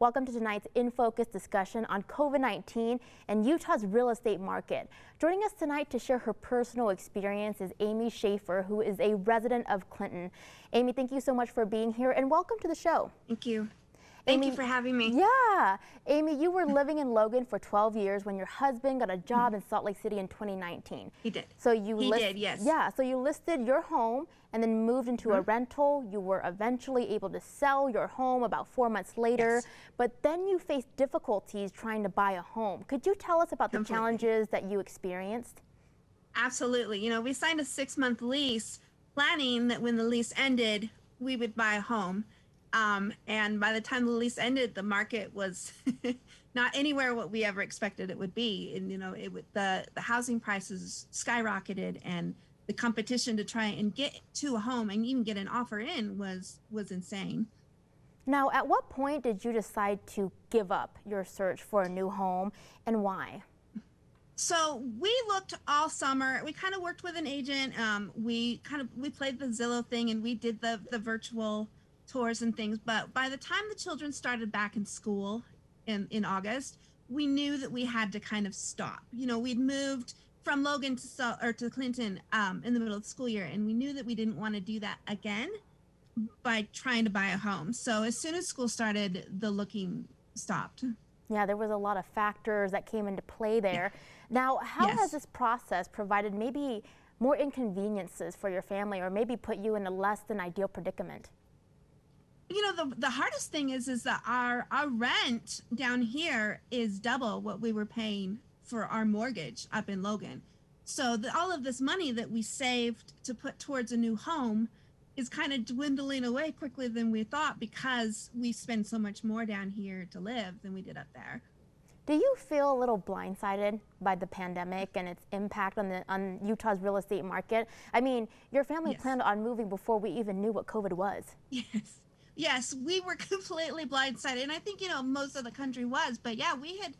Welcome to tonight's In Focus discussion on COVID-19 and Utah's real estate market. Joining us tonight to share her personal experience is Amy Shaffer, who is a resident of Clinton. Amy, thank you so much for being here and welcome to the show. Thank you. Thank you for having me. Yeah. Amy, you were living in Logan for 12 years when your husband got a job in Salt Lake City in 2019. He did. So you did, yes. Yeah, so you listed your home and then moved into a rental. You were eventually able to sell your home about 4 months later, but then you faced difficulties trying to buy a home. Could you tell us about the challenges that you experienced? Absolutely. You know, we signed a 6-month lease planning that when the lease ended, we would buy a home. And by the time the lease ended, the market was not anywhere what we ever expected it would be. And, you know, the housing prices skyrocketed, and the competition to try and get to a home and even get an offer in was insane. Now, at what point did you decide to give up your search for a new home, and why? So we looked all summer. We kind of worked with an agent. We played the Zillow thing, and we did the virtual tours and things. But by the time the children started back in school in August, we knew that we had to kind of stop. You know, we'd moved from Logan to Clinton in the middle of the school year, and we knew that we didn't want to do that again by trying to buy a home. So as soon as school started, the looking stopped. Yeah, there was a lot of factors that came into play there. Now, how has this process provided maybe more inconveniences for your family, or maybe put you in a less than ideal predicament? You know, the hardest thing is that our rent down here is double what we were paying for our mortgage up in Logan. So all of this money that we saved to put towards a new home is kind of dwindling away quicker than we thought, because we spend so much more down here to live than we did up there. Do you feel a little blindsided by the pandemic and its impact on Utah's real estate market? I mean, your family planned on moving before we even knew what COVID was. Yes, we were completely blindsided, and I think, you know, most of the country was. But yeah, we had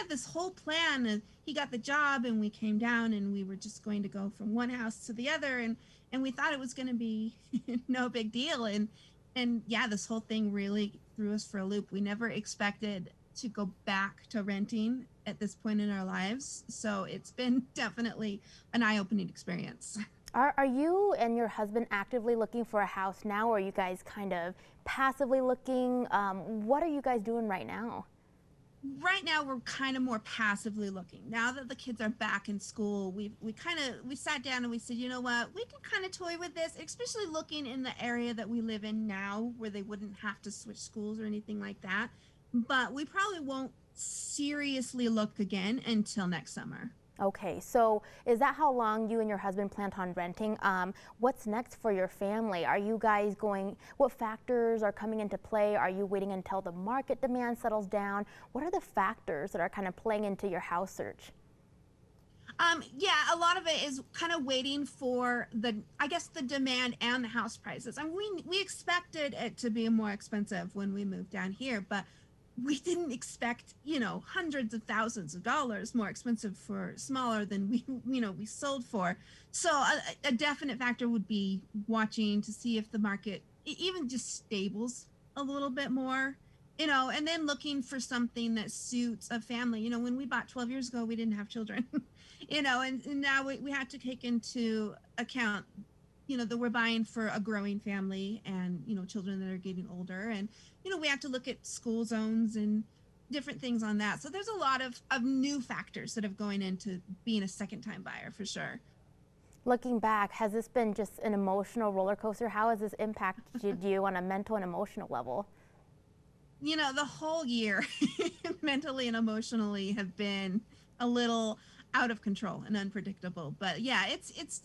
this whole plan, and he got the job, and we came down, and we were just going to go from one house to the other, and we thought it was going to be no big deal, and yeah, this whole thing really threw us for a loop. We never expected to go back to renting at this point in our lives, so it's been definitely an eye-opening experience. Are you and your husband actively looking for a house now, or are you guys kind of passively looking? What are you guys doing right now? Right now, we're kind of more passively looking. Now that the kids are back in school, we sat down and we said, you know what, we can kind of toy with this, especially looking in the area that we live in now, where they wouldn't have to switch schools or anything like that. But we probably won't seriously look again until next summer. Okay, so is that how long you and your husband planned on renting? What's next for your family? Are you guys what factors are coming into play? Are you waiting until the market demand settles down? What are the factors that are kind of playing into your house search? Yeah, a lot of it is kind of waiting for the demand and the house prices. I mean, we expected it to be more expensive when we moved down here, but we didn't expect, you know, hundreds of thousands of dollars more expensive for smaller than we sold for. So a definite factor would be watching to see if the market even just stables a little bit more, you know, and then looking for something that suits a family. You know, when we bought 12 years ago, we didn't have children, you know, and now we have to take into account, you know, that we're buying for a growing family and, you know, children that are getting older. And, you know, we have to look at school zones and different things on that. So there's a lot of new factors that have going into being a second-time buyer, for sure. Looking back, has this been just an emotional roller coaster? How has this impacted you on a mental and emotional level? You know, the whole year, mentally and emotionally, have been a little out of control and unpredictable. But yeah, it's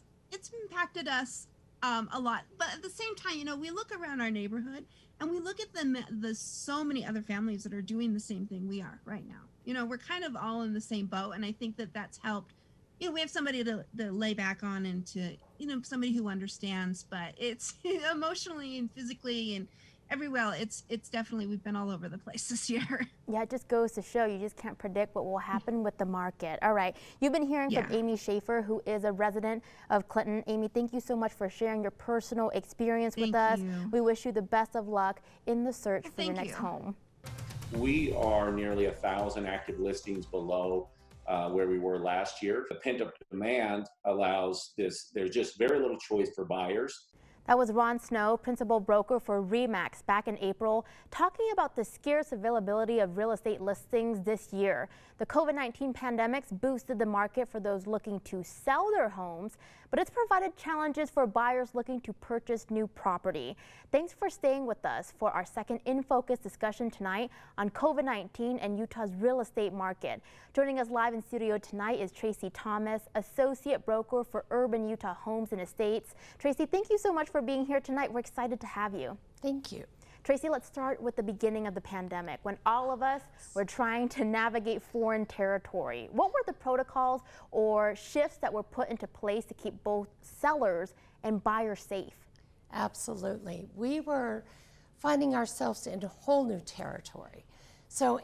impacted us a lot. But at the same time, you know, we look around our neighborhood and we look at the so many other families that are doing the same thing we are right now. You know, we're kind of all in the same boat, and I think that that's helped. You know, we have somebody to lay back on, and to, you know, somebody who understands. But it's emotionally and physically and everywhere, it's definitely, we've been all over the place this year. Yeah, it just goes to show you just can't predict what will happen with the market. All right, you've been hearing from Amy Shaffer, who is a resident of Clinton. Amy, thank you so much for sharing your personal experience with us. We wish you the best of luck in the search for your next home. We are nearly 1,000 active listings below where we were last year. The pent-up demand allows this. There's just very little choice for buyers. That was Ron Snow, principal broker for RE/MAX, back in April, talking about the scarce availability of real estate listings this year. The COVID-19 pandemic boosted the market for those looking to sell their homes, but it's provided challenges for buyers looking to purchase new property. Thanks for staying with us for our second In Focus discussion tonight on COVID-19 and Utah's real estate market. Joining us live in studio tonight is Tracy Thomas, associate broker for Urban Utah Homes and Estates. Tracy, thank you so much for being here tonight. We're excited to have you. Thank you. Tracy, let's start with the beginning of the pandemic, when all of us were trying to navigate foreign territory. What were the protocols or shifts that were put into place to keep both sellers and buyers safe? Absolutely. We were finding ourselves in a whole new territory.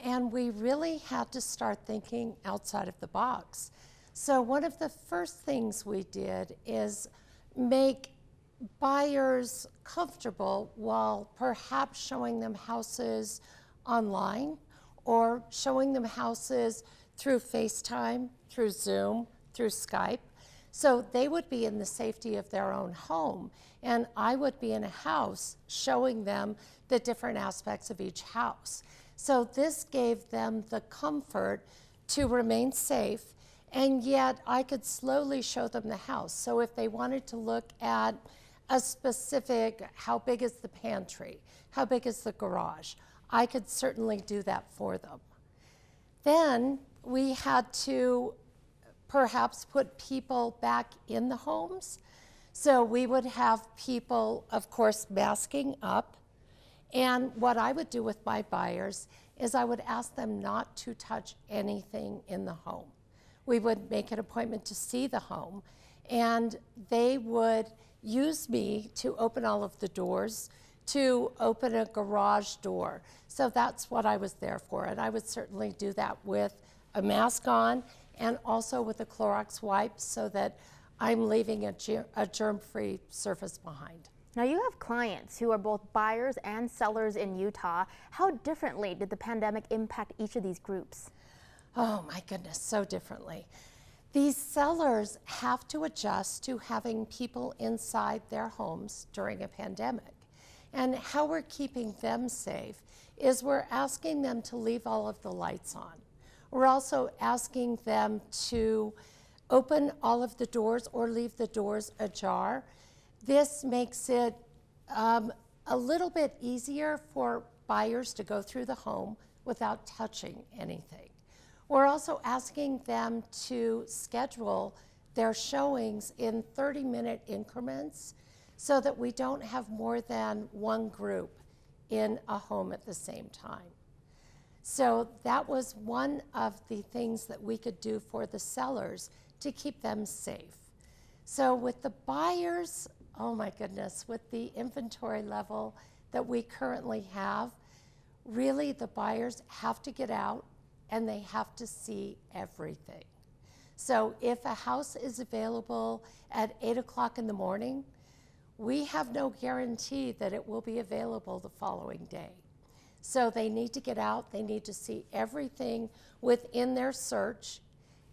And we really had to start thinking outside of the box. So one of the first things we did is make buyers comfortable while perhaps showing them houses online or showing them houses through FaceTime, through Zoom, through Skype. So they would be in the safety of their own home, and I would be in a house showing them the different aspects of each house. So this gave them the comfort to remain safe, and yet I could slowly show them the house. So if they wanted to look at a specific, how big is the pantry? How big is the garage? I could certainly do that for them. Then we had to perhaps put people back in the homes. So we would have people, of course, masking up. And what I would do with my buyers is I would ask them not to touch anything in the home. We would make an appointment to see the home, and they would use me to open all of the doors, to open a garage door. So that's what I was there for, and I would certainly do that with a mask on and also with a Clorox wipe so that I'm leaving a germ-free surface behind. Now, you have clients who are both buyers and sellers in Utah. How differently did the pandemic impact each of these groups? Oh my goodness, so differently. These sellers have to adjust to having people inside their homes during a pandemic. And how we're keeping them safe is we're asking them to leave all of the lights on. We're also asking them to open all of the doors or leave the doors ajar. This makes it a little bit easier for buyers to go through the home without touching anything. We're also asking them to schedule their showings in 30-minute increments so that we don't have more than one group in a home at the same time. So that was one of the things that we could do for the sellers to keep them safe. So with the buyers, oh my goodness, with the inventory level that we currently have, really the buyers have to get out and they have to see everything. So if a house is available at 8 o'clock in the morning, we have no guarantee that it will be available the following day. So they need to get out, they need to see everything within their search,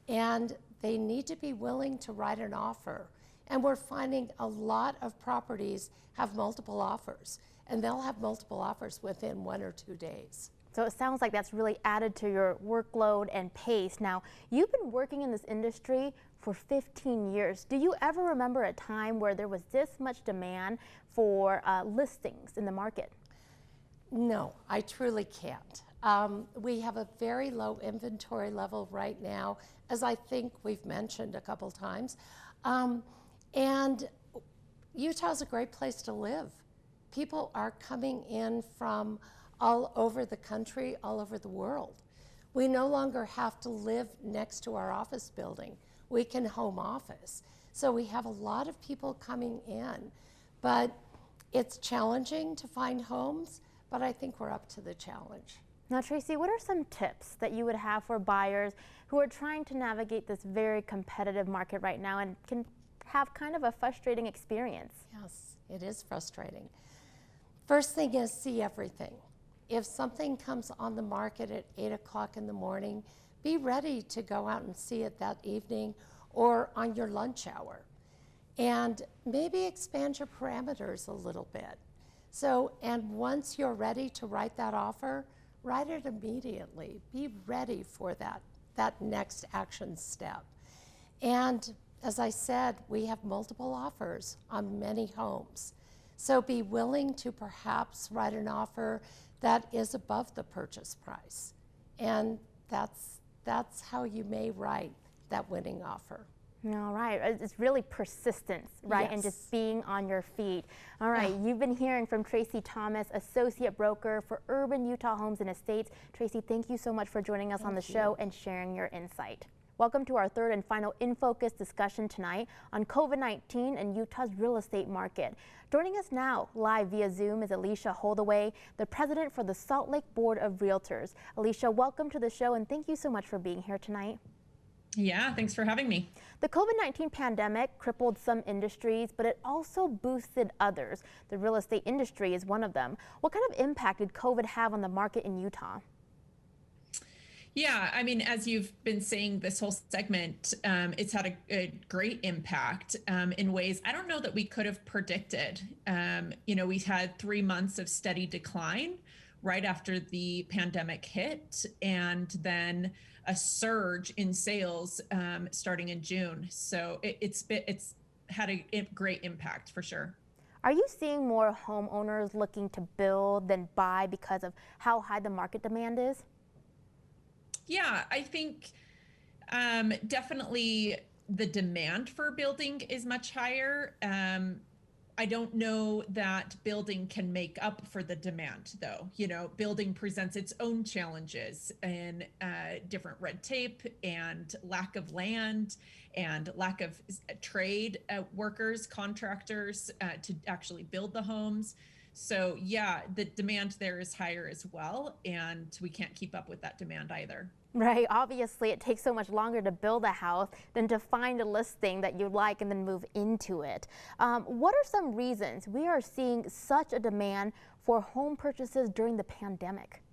and they need to be willing to write an offer. And we're finding a lot of properties have multiple offers, and they'll have multiple offers within 1 or 2 days. So it sounds like that's really added to your workload and pace. Now, you've been working in this industry for 15 years. Do you ever remember a time where there was this much demand for listings in the market? No, I truly can't. We have a very low inventory level right now, as I think we've mentioned a couple times. And Utah's a great place to live. People are coming in from all over the country, all over the world. We no longer have to live next to our office building. We can home office. So we have a lot of people coming in, but it's challenging to find homes, but I think we're up to the challenge. Now, Tracy, what are some tips that you would have for buyers who are trying to navigate this very competitive market right now and can have kind of a frustrating experience? Yes, it is frustrating. First thing is see everything. if something comes on the market at 8 o'clock in the morning, be ready to go out and see it that evening or on your lunch hour. And maybe expand your parameters a little bit. So, and once you're ready to write that offer, write it immediately. Be ready for that next action step. And as I said, we have multiple offers on many homes. So be willing to perhaps write an offer that is above the purchase price. And that's how you may write that winning offer. All right, it's really persistence, right? Yes. And just being on your feet. All right, you've been hearing from Tracy Thomas, associate broker for Urban Utah Homes and Estates. Tracy, thank you so much for joining us on the show and sharing your insight. Welcome to our third and final In Focus discussion tonight on COVID-19 and Utah's real estate market. Joining us now live via Zoom is Alicia Holdaway, the president for the Salt Lake Board of Realtors. Alicia, welcome to the show and thank you so much for being here tonight. Yeah, thanks for having me. The COVID-19 pandemic crippled some industries, but it also boosted others. The real estate industry is one of them. What kind of impact did COVID have on the market in Utah? Yeah, I mean, as you've been saying this whole segment, it's had a great impact in ways I don't know that we could have predicted. We had 3 months of steady decline right after the pandemic hit, and then a surge in sales starting in June. So it's had a great impact for sure. Are you seeing more homeowners looking to build than buy because of how high the market demand is? Yeah, I think definitely the demand for building is much higher. I don't know that building can make up for the demand, though. Building presents its own challenges and different red tape and lack of land and lack of trade workers, contractors to actually build the homes. So yeah, the demand there is higher as well, and we can't keep up with that demand either. Right, obviously it takes so much longer to build a house than to find a listing that you like and then move into it. What are some reasons we are seeing such a demand for home purchases during the pandemic?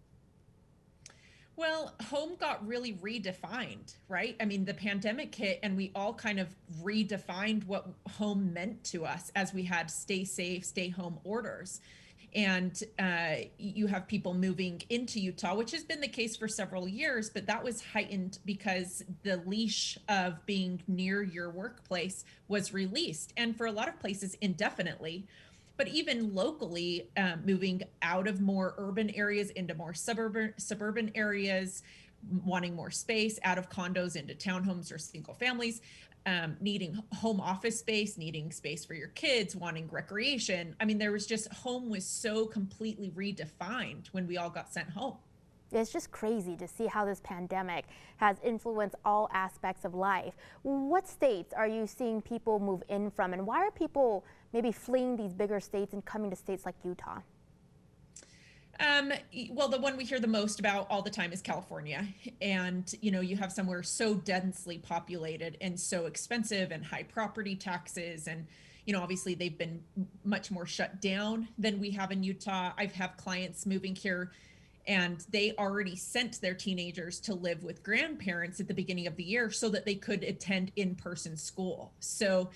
Well, home got really redefined, right? I mean, the pandemic hit and we all kind of redefined what home meant to us as we had stay safe, stay home orders. And you have people moving into Utah, which has been the case for several years, but that was heightened because the leash of being near your workplace was released. And for a lot of places indefinitely. But even locally, moving out of more urban areas into more suburban areas, wanting more space, out of condos into townhomes or single families, needing home office space, needing space for your kids, wanting recreation. I mean, there was just, home was so completely redefined when we all got sent home. It's just crazy to see how this pandemic has influenced all aspects of life. What states are you seeing people move in from, and why are people maybe fleeing these bigger states and coming to states like Utah? Well, the one we hear the most about all the time is California. And, you have somewhere so densely populated and so expensive and high property taxes. And, obviously they've been much more shut down than we have in Utah. I've had clients moving here and they already sent their teenagers to live with grandparents at the beginning of the year so that they could attend in-person school. So,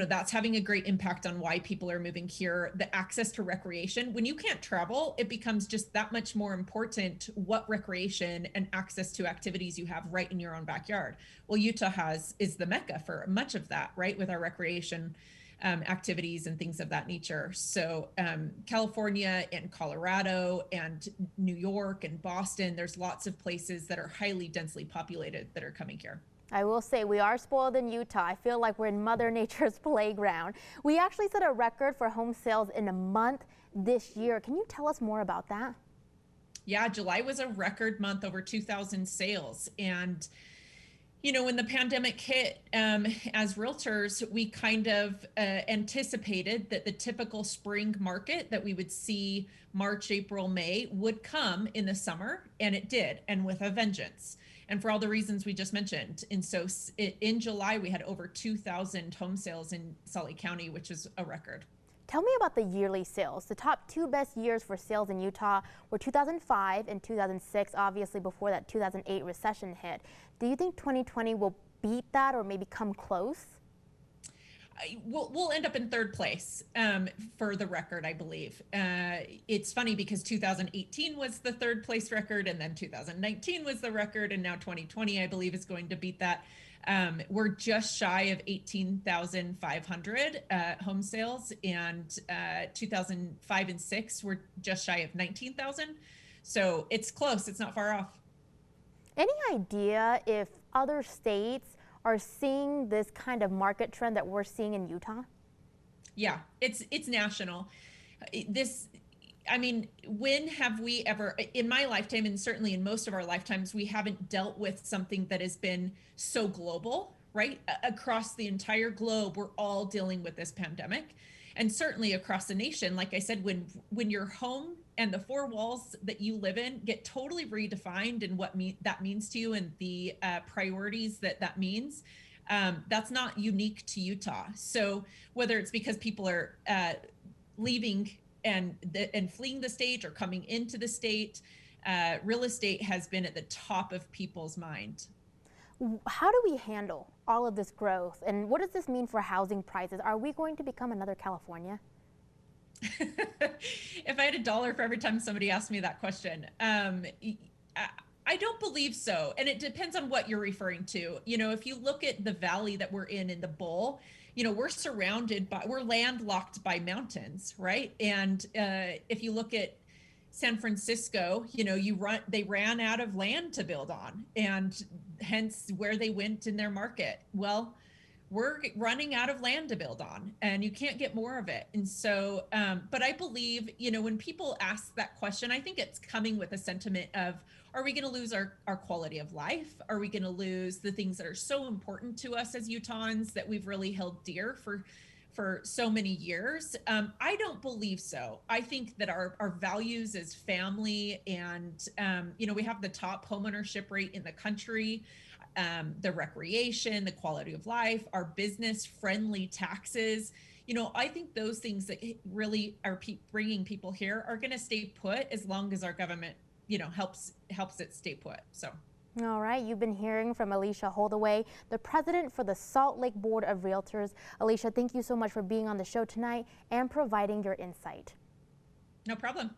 that's having a great impact on why people are moving here. The access to recreation, when you can't travel, it becomes just that much more important what recreation and access to activities you have right in your own backyard. Well, Utah is the mecca for much of that, right? With our recreation activities and things of that nature. So California and Colorado and New York and Boston, there's lots of places that are highly densely populated that are coming here. I will say we are spoiled in Utah. I feel like we're in Mother Nature's playground. We actually set a record for home sales in a month this year. Can you tell us more about that? Yeah, July was a record month, over 2,000 sales. And when the pandemic hit, as realtors, we kind of anticipated that the typical spring market that we would see March, April, May would come in the summer, and it did, and with a vengeance. And for all the reasons we just mentioned. And so in July, we had over 2,000 home sales in Salt Lake County, which is a record. Tell me about the yearly sales. The top 2 best years for sales in Utah were 2005 and 2006, obviously before that 2008 recession hit. Do you think 2020 will beat that or maybe come close? We'll end up in third place, for the record, I believe. It's funny because 2018 was the third place record, and then 2019 was the record, and now 2020, I believe, is going to beat that. We're just shy of 18,500 home sales, and 2005 and 6 were just shy of 19,000. So it's close. It's not far off. Any idea if other states are seeing this kind of market trend that we're seeing in Utah? Yeah, it's national. I mean, when have we ever, in my lifetime, and certainly in most of our lifetimes, we haven't dealt with something that has been so global, right? Across the entire globe, we're all dealing with this pandemic. And certainly across the nation, like I said, when your home and the 4 walls that you live in get totally redefined and what that means to you and the priorities that means, that's not unique to Utah. So whether it's because people are leaving and fleeing the state or coming into the state, real estate has been at the top of people's mind. How do we handle all of this growth, and what does this mean for housing prices? Are we going to become another California? If I had $1 for every time somebody asked me that question, I don't believe so. And it depends on what you're referring to. You know, if you look at the valley that we're in the bowl, you know, we're landlocked by mountains, right? And if you look at San Francisco, you know, they ran out of land to build on, and hence where they went in their market. Well, we're running out of land to build on, and you can't get more of it. And so, but I believe, you know, when people ask that question, I think it's coming with a sentiment of, are we going to lose our quality of life? Are we going to lose the things that are so important to us as Utahns that we've really held dear for so many years? I don't believe so. I think that our values as family and, you know, we have the top homeownership rate in the country, the recreation, the quality of life, our business friendly taxes. You know, I think those things that really are bringing people here are going to stay put as long as our government, you know, helps it stay put. So. All right, you've been hearing from Alicia Holdaway, the president for the Salt Lake Board of Realtors. Alicia, thank you so much for being on the show tonight and providing your insight. No problem.